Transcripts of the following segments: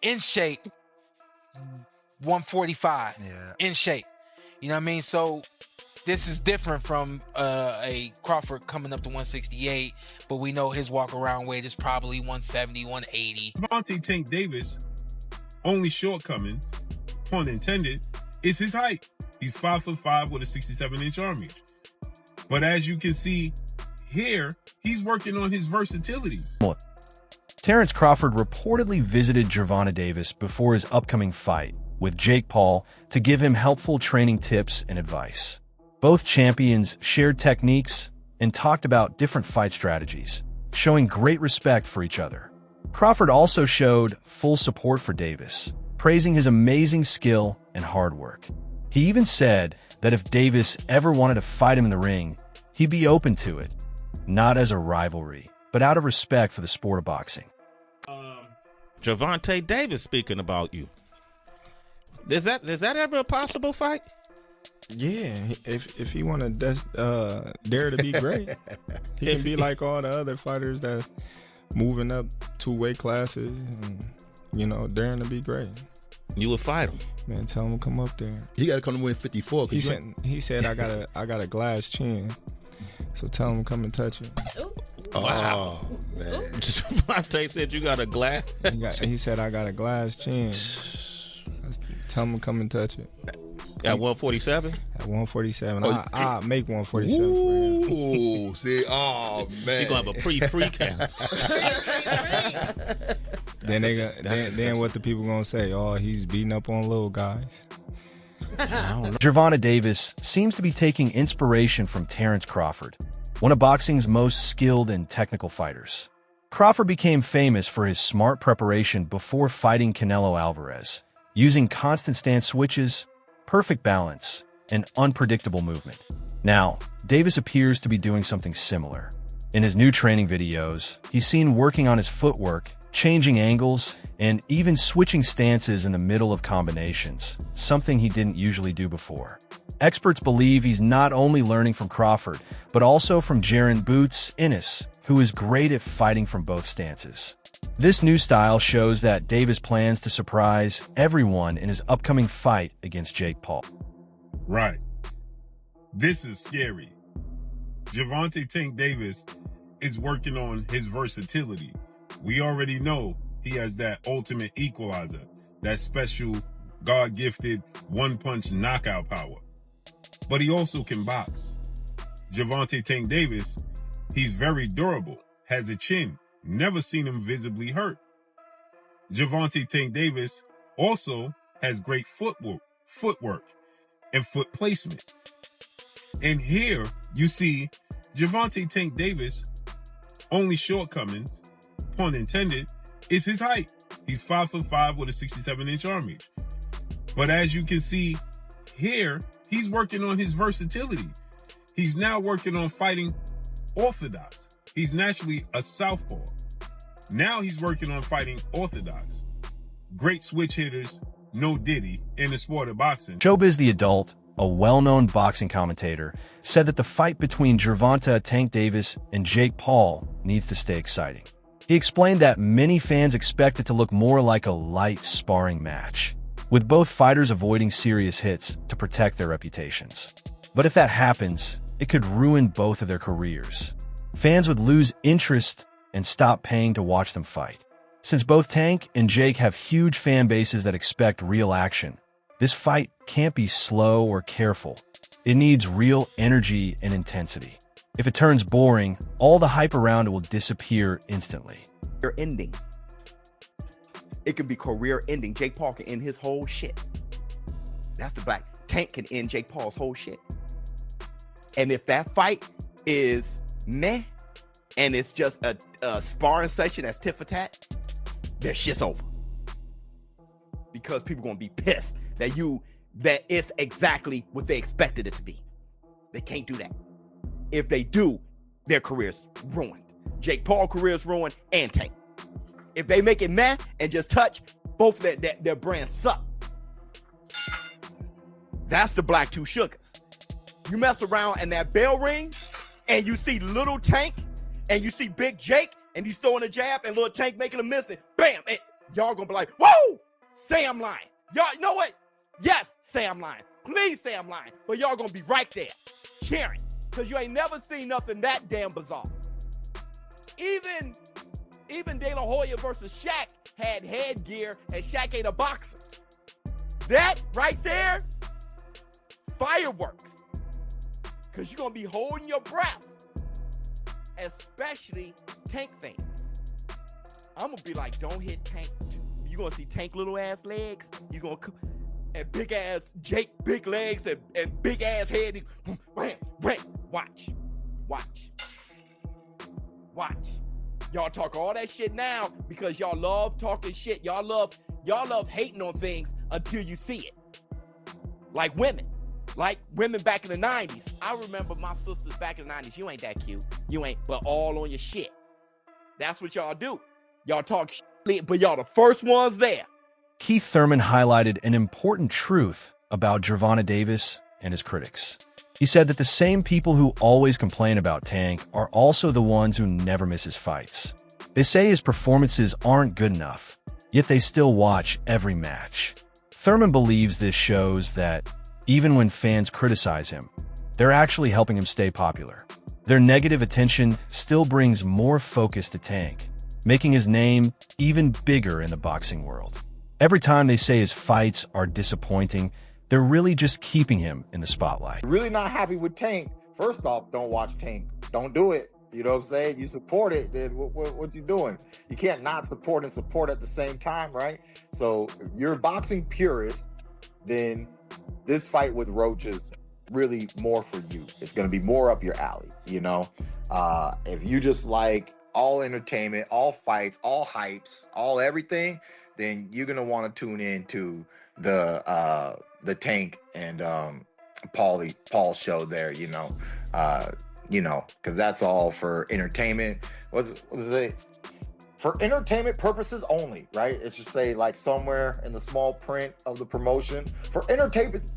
In shape, 145. Yeah. In shape. You know what I mean? So this is different from a Crawford coming up to 168, but we know his walk around weight is probably 170, 180. Gervonta Tank Davis' only shortcoming, pun intended, is his height. He's 5'5" with a 67-inch arm reach. But as you can see here, he's working on his versatility. Terence Crawford reportedly visited Gervonta Davis before his upcoming fight with Jake Paul to give him helpful training tips and advice. Both champions shared techniques and talked about different fight strategies, showing great respect for each other. Crawford also showed full support for Davis, praising his amazing skill and hard work. He even said that if Davis ever wanted to fight him in the ring, he'd be open to it, not as a rivalry, but out of respect for the sport of boxing. Gervonta Davis speaking about you. Is that ever a possible fight? Yeah, if he want to dare to be great, he can be like all the other fighters that moving up 2 weight classes and, daring to be great. You would fight him. Man, tell him to come up there. He got to come to win 54. He said I got a glass chin, so tell him to come and touch it. Wow, man. Gervonta said you got a glass. He said I got a glass chin. Tell him to come and touch it. At 147? At 147. I'll make 147 for him. Ooh, see, oh, man. He going to have a pre-camp. Then what the people going to say? Oh, he's beating up on little guys. Gervonta Davis seems to be taking inspiration from Terence Crawford, one of boxing's most skilled and technical fighters. Crawford became famous for his smart preparation before fighting Canelo Alvarez, using constant stance switches, perfect balance, and unpredictable movement. Now, Davis appears to be doing something similar. In his new training videos, he's seen working on his footwork, changing angles, and even switching stances in the middle of combinations, something he didn't usually do before. Experts believe he's not only learning from Crawford, but also from Jaron "Boots" Ennis, who is great at fighting from both stances. This new style shows that Davis plans to surprise everyone in his upcoming fight against Jake Paul. Right. This is scary. Gervonta Tank Davis is working on his versatility. We already know he has that ultimate equalizer, that special God-gifted one-punch knockout power. But he also can box. Gervonta Tank Davis, he's very durable, has a chin, never seen him visibly hurt. Gervonta Tank Davis also has great footwork and foot placement. And here you see Gervonta Tank Davis' only shortcoming, pun intended, is his height. He's 5'5" with a 67-inch arm reach. But as you can see here, he's working on his versatility. He's now working on fighting orthodox. He's naturally a southpaw. Now he's working on fighting orthodox. Great switch hitters, no diddy, in the sport of boxing. Showbiz the Adult, a well-known boxing commentator, said that the fight between Gervonta Tank Davis and Jake Paul needs to stay exciting. He explained that many fans expect it to look more like a light sparring match, with both fighters avoiding serious hits to protect their reputations. But if that happens, it could ruin both of their careers. Fans would lose interest and stop paying to watch them fight. Since both Tank and Jake have huge fan bases that expect real action, this fight can't be slow or careful. It needs real energy and intensity. If it turns boring, all the hype around it will disappear instantly. Career ending. It could be career ending. Jake Paul can end his whole shit. That's the black. Tank can end Jake Paul's whole shit. And if that fight is meh, and it's just a sparring session that's tit for tat, their shit's over. Because people gonna be pissed that it's exactly what they expected it to be. They can't do that. If they do, their career's ruined. Jake Paul career's ruined, and Tank. If they make it meh and just touch, both their brands suck. That's the black two sugars. You mess around in that bell ring and you see little Tank and you see Big Jake and he's throwing a jab and little Tank making a miss, and bam, and y'all gonna be like, whoa, say I'm lying. Y'all, you know what? Yes, say I'm lying. Please say I'm lying. But y'all gonna be right there cheering, because you ain't never seen nothing that damn bizarre. Even De La Hoya versus Shaq had headgear, and Shaq ain't a boxer. That right there, fireworks. Because you're going to be holding your breath, especially Tank fans. I'm going to be like, don't hit Tank. You're going to see Tank little ass legs. You're going to, and big ass Jake, big legs, and big ass head. Wham, wham. Watch. Y'all talk all that shit now because y'all love talking shit. Y'all love hating on things until you see it. Like women back in the 90s. I remember my sisters back in the 90s. You ain't that cute. You ain't, but all on your shit. That's what y'all do. Y'all talk shit, but y'all the first ones there. Keith Thurman highlighted an important truth about Gervonta Davis and his critics. He said that the same people who always complain about Tank are also the ones who never miss his fights. They say his performances aren't good enough, yet they still watch every match. Thurman believes this shows that even when fans criticize him, they're actually helping him stay popular. Their negative attention still brings more focus to Tank, making his name even bigger in the boxing world. Every time they say his fights are disappointing, they're really just keeping him in the spotlight. Really not happy with Tank. First off, don't watch Tank. Don't do it. You know what I'm saying? You support it, then what you doing? You can't not support and support at the same time, right? So if you're a boxing purist, then this fight with Roach is really more for you. It's going to be more up your alley, you know? If you just like all entertainment, all fights, all hypes, all everything, then you're going to want to tune in to the Tank and Paul's show there, you know, because that's all for entertainment. What does it say? For entertainment purposes only, right? It's just say like somewhere in the small print of the promotion. For entertainment,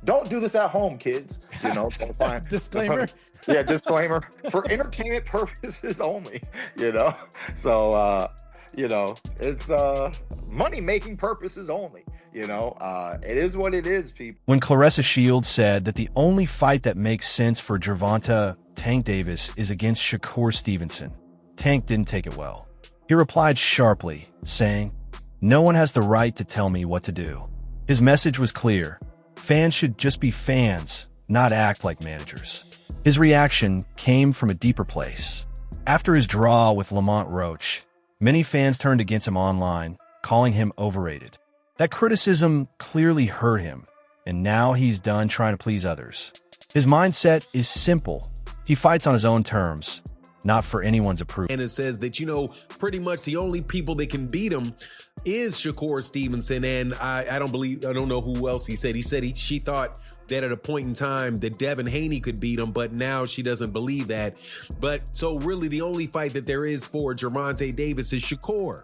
don't do this at home, kids. You know, so fine. Disclaimer. Yeah, disclaimer. For entertainment purposes only, you know. So, it's money-making purposes only. You know, it is what it is, people. When Claressa Shields said that the only fight that makes sense for Gervonta Tank Davis is against Shakur Stevenson, Tank didn't take it well. He replied sharply, saying, "No one has the right to tell me what to do." His message was clear. Fans should just be fans, not act like managers. His reaction came from a deeper place. After his draw with Lamont Roach, many fans turned against him online, calling him overrated. That criticism clearly hurt him, and now he's done trying to please others. His mindset is simple. He fights on his own terms, not for anyone's approval. And it says that, pretty much the only people that can beat him is Shakur Stevenson. And I don't know who else he said. She thought that at a point in time that Devin Haney could beat him, but now she doesn't believe that. But so really the only fight that there is for Gervonta Davis is Shakur.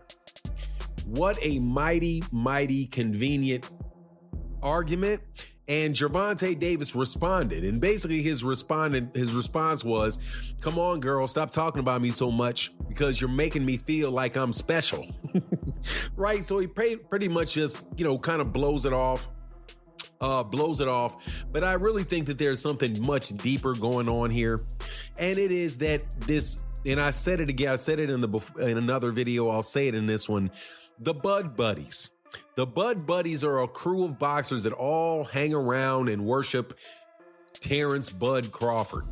What a mighty, mighty convenient argument. And Gervonta Davis responded. And basically his response was, "Come on, girl, stop talking about me so much because you're making me feel like I'm special." Right? So he pretty much just, kind of blows it off. But I really think that there's something much deeper going on here. And it is that this, and I said it again, I said it in another video, I'll say it in this one, the Bud Buddies. The Bud Buddies are a crew of boxers that all hang around and worship Terence Bud Crawford.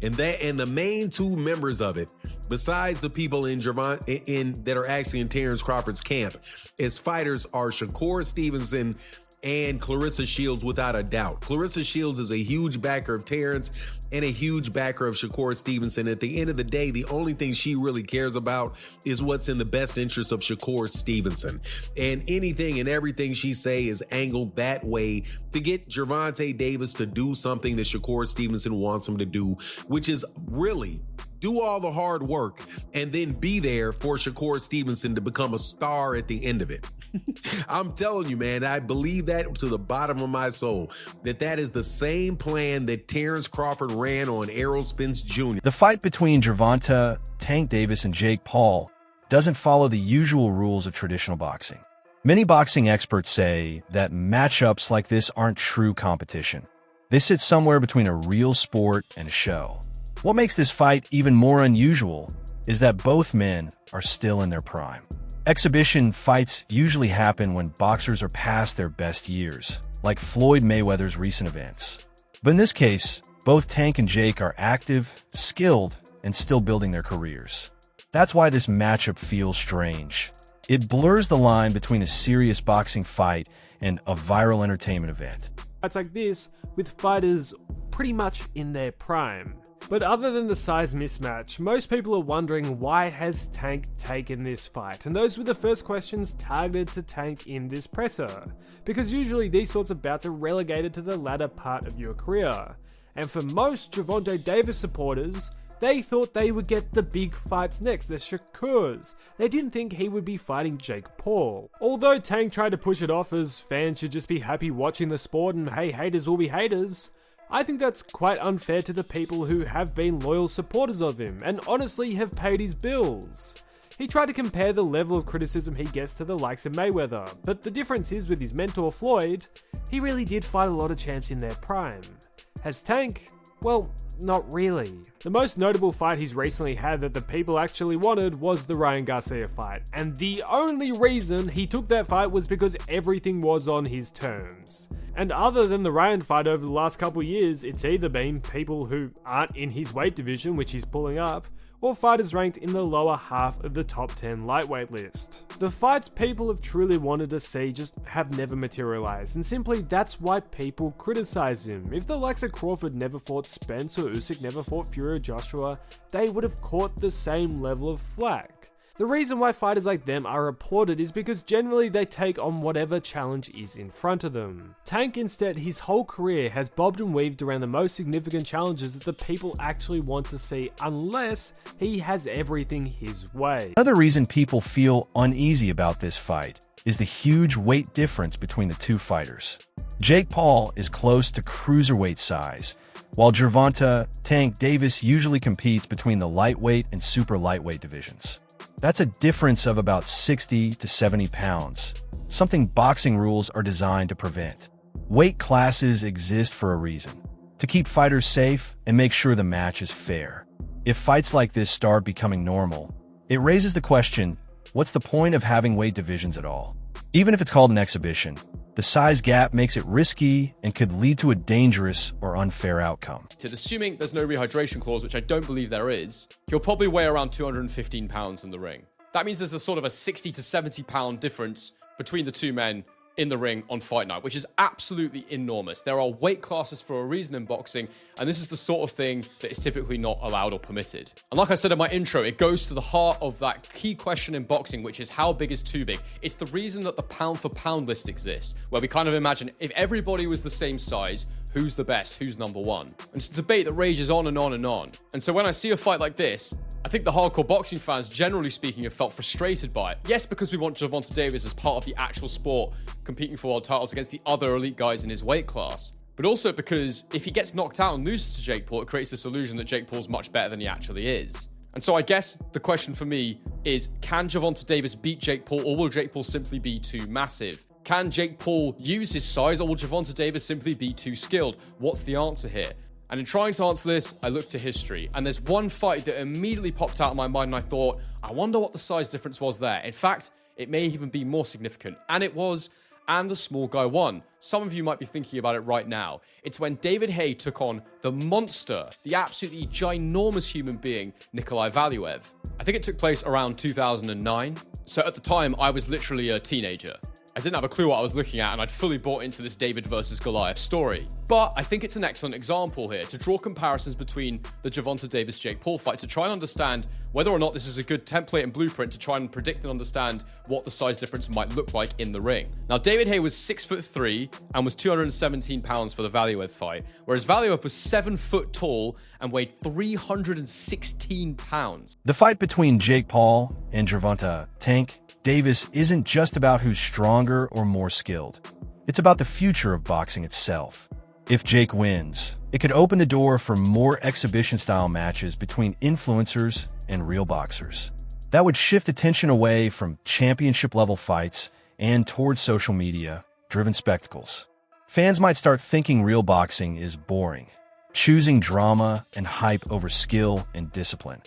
And the main two members of it, besides the people that are actually in Terence Crawford's camp, as fighters are Shakur Stevenson and Claressa Shields, without a doubt. Claressa Shields is a huge backer of Terence and a huge backer of Shakur Stevenson. At the end of the day, the only thing she really cares about is what's in the best interest of Shakur Stevenson. And anything and everything she say is angled that way to get Gervonta Davis to do something that Shakur Stevenson wants him to do, which is really do all the hard work, and then be there for Shakur Stevenson to become a star at the end of it. I'm telling you, man, I believe that to the bottom of my soul, that is the same plan that Terence Crawford ran on Errol Spence Jr. The fight between Gervonta, Tank Davis, and Jake Paul doesn't follow the usual rules of traditional boxing. Many boxing experts say that matchups like this aren't true competition. They sit somewhere between a real sport and a show. What makes this fight even more unusual is that both men are still in their prime. Exhibition fights usually happen when boxers are past their best years, like Floyd Mayweather's recent events. But in this case, both Tank and Jake are active, skilled, and still building their careers. That's why this matchup feels strange. It blurs the line between a serious boxing fight and a viral entertainment event. Fights like this, with fighters pretty much in their prime. But other than the size mismatch, most people are wondering why has Tank taken this fight? And those were the first questions targeted to Tank in this presser. Because usually these sorts of bouts are relegated to the latter part of your career. And for most Gervonta Davis supporters, they thought they would get the big fights next, the Shakurs. They didn't think he would be fighting Jake Paul. Although Tank tried to push it off as fans should just be happy watching the sport and hey, haters will be haters, I think that's quite unfair to the people who have been loyal supporters of him and honestly have paid his bills. He tried to compare the level of criticism he gets to the likes of Mayweather, but the difference is with his mentor Floyd, he really did fight a lot of champs in their prime. Has Tank? Well, not really. The most notable fight he's recently had that the people actually wanted was the Ryan Garcia fight, and the only reason he took that fight was because everything was on his terms. And other than the Ryan fight over the last couple years, it's either been people who aren't in his weight division, which he's pulling up, or fighters ranked in the lower half of the top 10 lightweight list. The fights people have truly wanted to see just have never materialized, and simply that's why people criticize him. If the likes of Crawford never fought Spence or Usyk never fought Fury or Joshua, they would have caught the same level of flack. The reason why fighters like them are applauded is because generally they take on whatever challenge is in front of them. Tank instead, his whole career has bobbed and weaved around the most significant challenges that the people actually want to see unless he has everything his way. Another reason people feel uneasy about this fight is the huge weight difference between the two fighters. Jake Paul is close to cruiserweight size, while Gervonta Tank Davis usually competes between the lightweight and super lightweight divisions. That's a difference of about 60 to 70 pounds, something boxing rules are designed to prevent. Weight classes exist for a reason, to keep fighters safe and make sure the match is fair. If fights like this start becoming normal, it raises the question, what's the point of having weight divisions at all? Even if it's called an exhibition, the size gap makes it risky and could lead to a dangerous or unfair outcome. Assuming there's no rehydration clause, which I don't believe there is, he'll probably weigh around 215 pounds in the ring. That means there's a sort of a 60 to 70 pound difference between the two men in the ring on fight night, which is absolutely enormous. There are weight classes for a reason in boxing, and this is the sort of thing that is typically not allowed or permitted. And like I said in my intro, it goes to the heart of that key question in boxing, which is how big is too big? It's the reason that the pound for pound list exists, where we kind of imagine if everybody was the same size, who's the best, who's number one? And it's a debate that rages on and on and on. And so when I see a fight like this, I think the hardcore boxing fans, generally speaking, have felt frustrated by it. Yes, because we want Gervonta Davis as part of the actual sport, competing for world titles against the other elite guys in his weight class. But also because if he gets knocked out and loses to Jake Paul, it creates this illusion that Jake Paul's much better than he actually is. And so I guess the question for me is, can Gervonta Davis beat Jake Paul, or will Jake Paul simply be too massive? Can Jake Paul use his size, or will Gervonta Davis simply be too skilled? What's the answer here? And in trying to answer this, I looked to history. And there's one fight that immediately popped out of my mind, and I thought, I wonder what the size difference was there. In fact, it may even be more significant. And it was, and the small guy won. Some of you might be thinking about it right now. It's when David Haye took on the monster, the absolutely ginormous human being, Nikolai Valuev. I think it took place around 2009. So at the time, I was literally a teenager. I didn't have a clue what I was looking at, and I'd fully bought into this David versus Goliath story. But I think it's an excellent example here to draw comparisons between the Gervonta Davis-Jake Paul fight to try and understand whether or not this is a good template and blueprint to try and predict and understand what the size difference might look like in the ring. Now, David Haye was 6'3" and was 217 pounds for the Valuev fight, whereas Valuev was 7 foot tall and weighed 316 pounds. The fight between Jake Paul and Gervonta Tank Davis isn't just about who's stronger or more skilled. It's about the future of boxing itself. If Jake wins, it could open the door for more exhibition-style matches between influencers and real boxers. That would shift attention away from championship-level fights and towards social media-driven spectacles. Fans might start thinking real boxing is boring, choosing drama and hype over skill and discipline.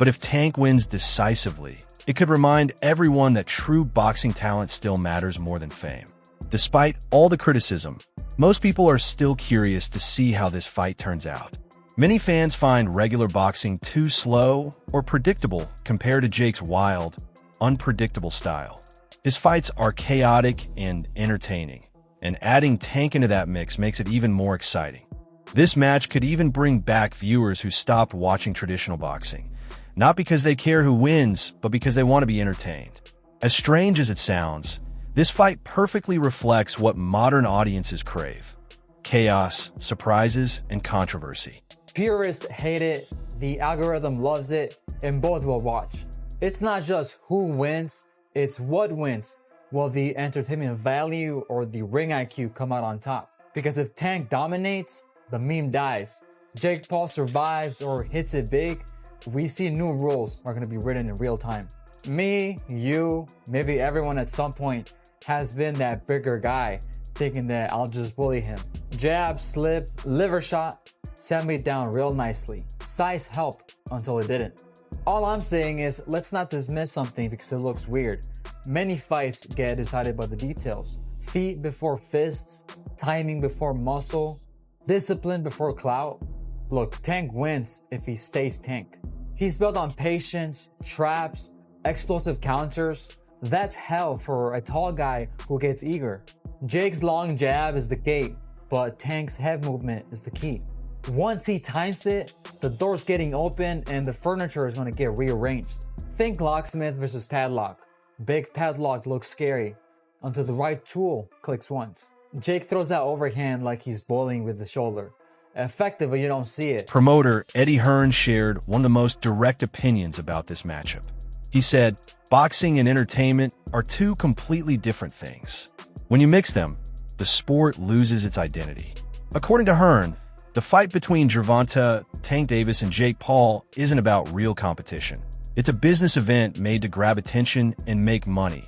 But if Tank wins decisively, it could remind everyone that true boxing talent still matters more than fame. Despite all the criticism, most people are still curious to see how this fight turns out. Many fans find regular boxing too slow or predictable compared to Jake's wild, unpredictable style. His fights are chaotic and entertaining, and adding Tank into that mix makes it even more exciting. This match could even bring back viewers who stopped watching traditional boxing, not because they care who wins, but because they want to be entertained. As strange as it sounds, this fight perfectly reflects what modern audiences crave: chaos, surprises, and controversy. Purists hate it, the algorithm loves it, and both will watch. It's not just who wins, it's what wins. Will the entertainment value or the ring IQ come out on top? Because if Tank dominates, the meme dies. Jake Paul survives or hits it big, we see new rules are going to be written in real time. Me, you, maybe everyone at some point has been that bigger guy thinking that I'll just bully him. Jab, slip, liver shot, sent me down real nicely. Size helped until it didn't. All I'm saying is, let's not dismiss something because it looks weird. Many fights get decided by the details. Feet before fists, timing before muscle, discipline before clout. Look, Tank wins if he stays Tank. He's built on patience, traps, explosive counters. That's hell for a tall guy who gets eager. Jake's long jab is the gate, but Tank's head movement is the key. Once he times it, the door's getting open and the furniture is going to get rearranged. Think locksmith versus padlock. Big padlock looks scary until the right tool clicks once. Jake throws that overhand like he's bowling with the shoulder. Effective, but you don't see it. Promoter Eddie Hearn shared one of the most direct opinions about this matchup. He said, "Boxing and entertainment are two completely different things. When you mix them, the sport loses its identity." According to Hearn, the fight between Gervonta Tank Davis and Jake Paul isn't about real competition. It's a business event made to grab attention and make money,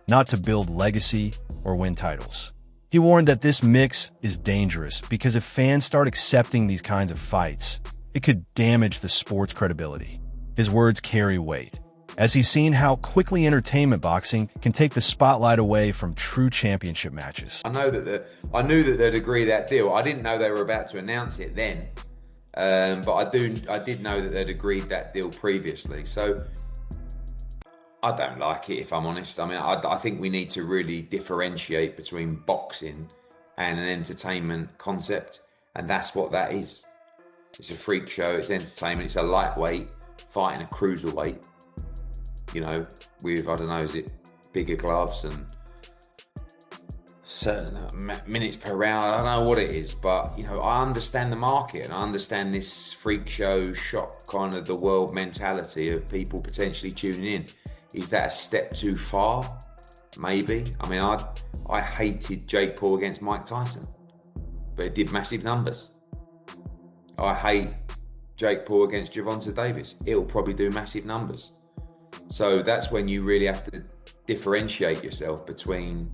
not to build legacy or win titles. He warned that this mix is dangerous because if fans start accepting these kinds of fights, it could damage the sport's credibility. His words carry weight, as he's seen how quickly entertainment boxing can take the spotlight away from true championship matches. I knew that they'd agree that deal. I didn't know they were about to announce it then, but I did know that they'd agreed that deal previously. So I don't like it, if I'm honest. I mean, I think we need to really differentiate between boxing and an entertainment concept, and that's what that is. It's a freak show. It's entertainment. It's a lightweight fighting a cruiserweight. You know, with, I don't know, is it bigger gloves and certain minutes per round? I don't know what it is, but, you know, I understand the market and I understand this freak show shock kind of the world mentality of people potentially tuning in. Is that a step too far? Maybe. I mean, I hated Jake Paul against Mike Tyson, but it did massive numbers. I hate Jake Paul against Gervonta Davis. It'll probably do massive numbers. So that's when you really have to differentiate yourself between,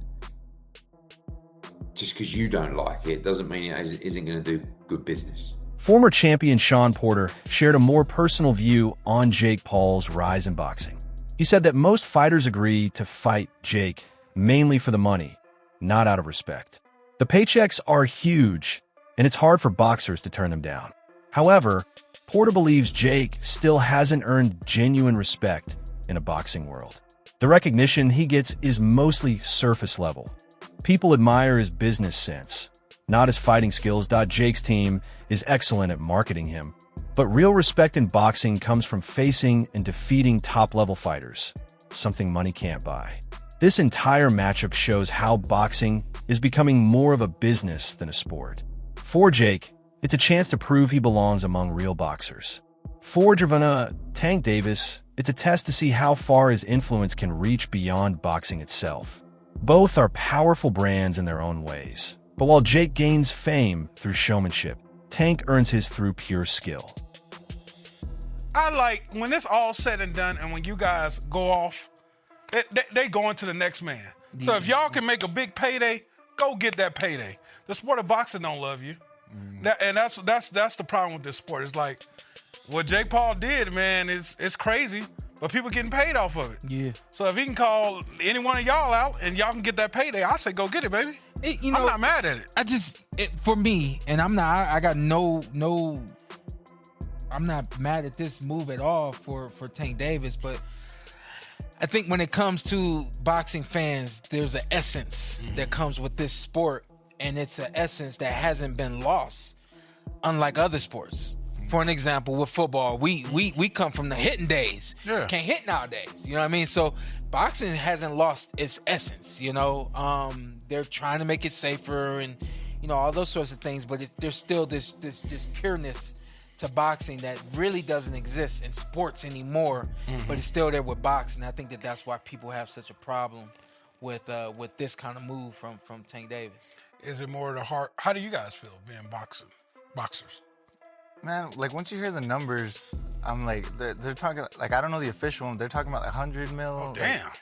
just because you don't like it doesn't mean it isn't going to do good business. Former champion Sean Porter shared a more personal view on Jake Paul's rise in boxing. He said that most fighters agree to fight Jake mainly for the money, not out of respect. The paychecks are huge, and it's hard for boxers to turn them down. However, Porter believes Jake still hasn't earned genuine respect in a boxing world. The recognition he gets is mostly surface level. People admire his business sense, not his fighting skills. Jake's team is excellent at marketing him, but real respect in boxing comes from facing and defeating top-level fighters, something money can't buy. This entire matchup shows how boxing is becoming more of a business than a sport. For Jake, It's a chance to prove he belongs among real boxers. For Gervonta Tank Davis, it's a test to see how far his influence can reach beyond boxing itself. Both are powerful brands in their own ways. But while Jake gains fame through showmanship, Tank earns his through pure skill. I like when it's all said and done and when you guys go off, they go into the next man. So if y'all can make a big payday, go get that payday. The sport of boxing don't love you. That's the problem with this sport. It's like what Jake Paul did, man, it's crazy, but people getting paid off of it. Yeah. So if he can call any one of y'all out and y'all can get that payday, I say go get it, baby. I'm not mad at it. For me, and I'm not mad at this move at all for Tank Davis, but I think when it comes to boxing fans, there's an essence that comes with this sport, and it's an essence that hasn't been lost, unlike other sports. For an example, with football, we come from the hitting days. Yeah. Can't hit nowadays. You know what I mean? So boxing hasn't lost its essence. You know, they're trying to make it safer and all those sorts of things, but there's still this pureness to boxing that really doesn't exist in sports anymore, but it's still there with boxing. I think that's why people have such a problem with this kind of move from Tank Davis. Is it more the heart? How do you guys feel being boxers? Man, like once you hear the numbers, I'm like, they're talking like I don't know the official one. They're talking about like 100 mil. Oh, damn. Like,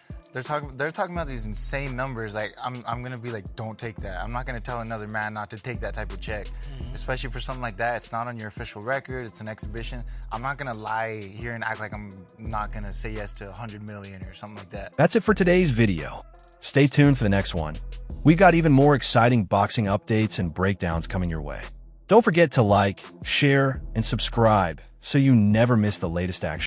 they're talking about these insane numbers. Like I'm gonna be like, don't take that. I'm not gonna tell another man not to take that type of check, especially for something like that. It's not on your official record. It's an exhibition. I'm not gonna lie here and act like I'm not gonna say yes to 100 million or something like that. That's it for today's video. Stay tuned for the next one. We've got even more exciting boxing updates and breakdowns coming your way. Don't forget to like, share, and subscribe so you never miss the latest action.